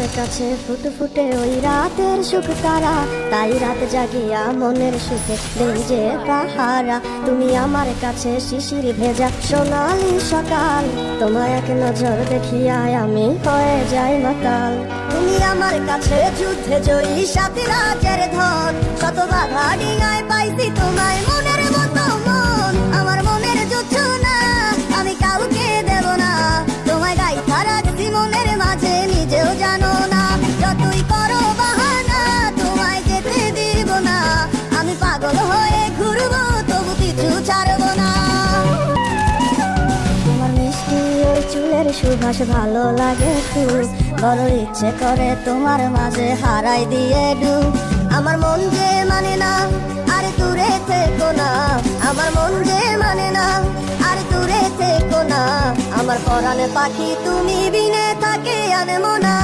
আমার কাছে ফুটে ফুটে ওই রাতের সুখ তারা, তাই রাত জাগিয়া মনের সুখে দেই যে পাহারা। তুমি আমার কাছে শিশির ভেজা সোনালি সকাল, তোমায় এক নজর দেখিয়া আমি হয়ে যাই মাতাল। তুমি আমার কাছে যুদ্ধে জয়ী সাথী রাজের ধন, শত বাধা ডিঙায় পাইছি তোমায় মনের মতো মন। আমার মনের যুদ্ধ না আমি কাউকে দেব না, তোমায় গাইথা রাখছি মনের মাঝে নিজেও জানো না। যতই করো বাহানা তোমায় যেতে দিব না, আমি পাগল হয়ে ঘুরবো তবু কিছু ছাড়বো না। তোমার মিষ্টি ওই চুলের সুবাস ভালো লাগে খুব, বড় ইচ্ছে করে তোমার মাঝে হারাই দিয়ে ডুব। আমার মন যে মানে না আর দূরে থেকো না, আমার মন যে মানে না আর দূরে থেকো না। আমার পরাণে পাখি তুমি বিনে থাকে আনে মোনা।